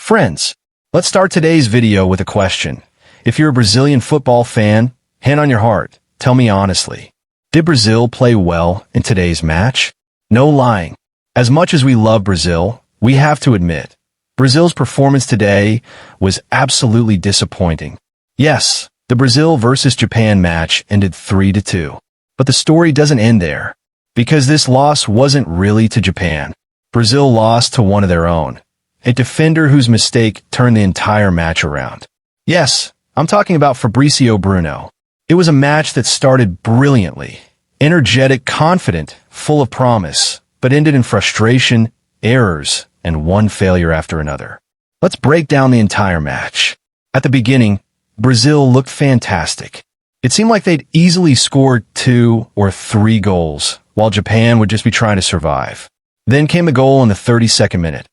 Friends, let's start today's video with a question. If you're a Brazilian football fan, hand on your heart, tell me honestly, did Brazil play well in today's match? No lying. As much as we love Brazil, we have to admit, Brazil's performance today was absolutely disappointing. Yes, the Brazil versus Japan match ended 3-2. But the story doesn't end there. Because this loss wasn't really to Japan. Brazil lost to one of their own. A defender whose mistake turned the entire match around. Yes, I'm talking about Fabrício Bruno. It was a match that started brilliantly, energetic, confident, full of promise, but ended in frustration, errors, and one failure after another. Let's break down the entire match. At the beginning, Brazil looked fantastic. It seemed like they'd easily scored 2 or 3 goals, while Japan would just be trying to survive. Then came the goal in the 32nd minute.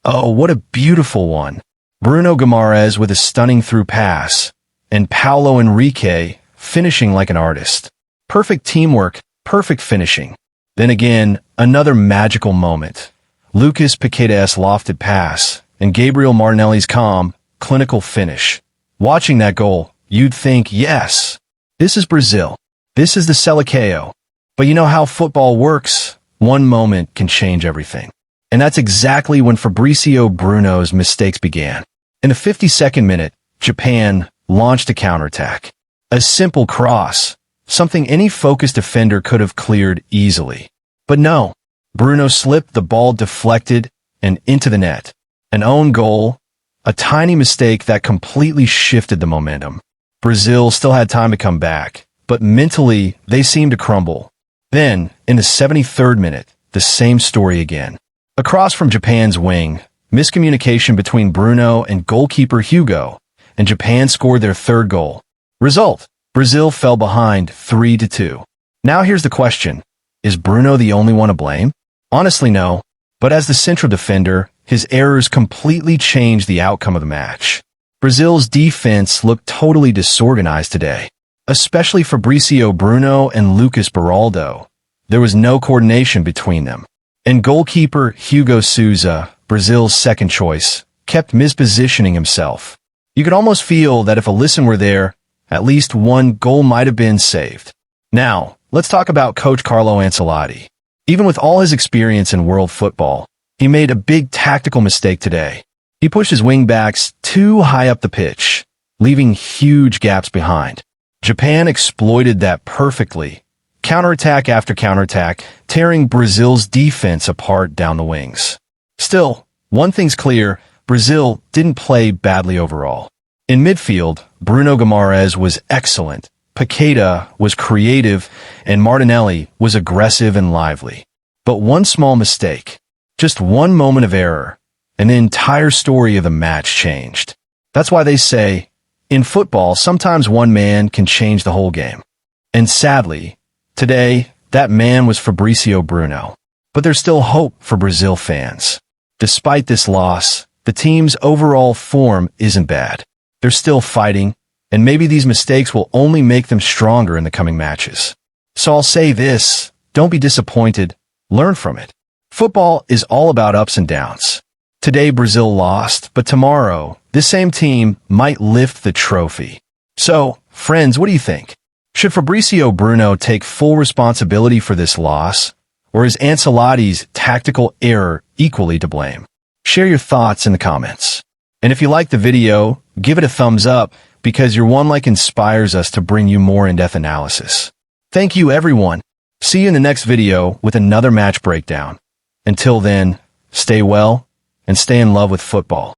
Oh, what a beautiful one. Bruno Guimarães with a stunning through pass, and Paulo Henrique finishing like an artist. Perfect teamwork, perfect finishing. Then again, another magical moment. Lucas Paqueta's lofted pass, and Gabriel Martinelli's calm, clinical finish. Watching that goal, you'd think, yes, this is Brazil. This is the Seleção. But you know how football works? One moment can change everything. And that's exactly when Fabrício Bruno's mistakes began. In the 52nd minute, Japan launched a counterattack. A simple cross, something any focused defender could have cleared easily. But no, Bruno slipped, the ball deflected, and into the net. An own goal, a tiny mistake that completely shifted the momentum. Brazil still had time to come back, but mentally, they seemed to crumble. Then, in the 73rd minute, the same story again. Across from Japan's wing, miscommunication between Bruno and goalkeeper Hugo, and Japan scored their third goal. Result, Brazil fell behind 3-2. Now here's the question. Is Bruno the only one to blame? Honestly, no. But as the central defender, his errors completely changed the outcome of the match. Brazil's defense looked totally disorganized today. Especially Fabrício Bruno and Lucas Beraldo. There was no coordination between them. And goalkeeper Hugo Souza, Brazil's second choice, kept mispositioning himself. You could almost feel that if Alisson were there, at least one goal might have been saved. Now, let's talk about Coach Carlo Ancelotti. Even with all his experience in world football, he made a big tactical mistake today. He pushed his wingbacks too high up the pitch, leaving huge gaps behind. Japan exploited that perfectly, counterattack after counterattack, tearing Brazil's defense apart down the wings. Still, one thing's clear, Brazil didn't play badly overall. In midfield, Bruno Guimarães was excellent, Paqueta was creative, and Martinelli was aggressive and lively. But one small mistake, just one moment of error, and the entire story of the match changed. That's why they say, in football, sometimes one man can change the whole game. And sadly, today, that man was Fabrício Bruno. But there's still hope for Brazil fans. Despite this loss, the team's overall form isn't bad. They're still fighting, and maybe these mistakes will only make them stronger in the coming matches. So I'll say this, don't be disappointed, learn from it. Football is all about ups and downs. Today Brazil lost, but tomorrow, this same team might lift the trophy. So, friends, what do you think? Should Fabrício Bruno take full responsibility for this loss, or is Ancelotti's tactical error equally to blame? Share your thoughts in the comments. And if you like the video, give it a thumbs up, because your one like inspires us to bring you more in-depth analysis. Thank you, everyone. See you in the next video with another match breakdown. Until then, stay well and stay in love with football.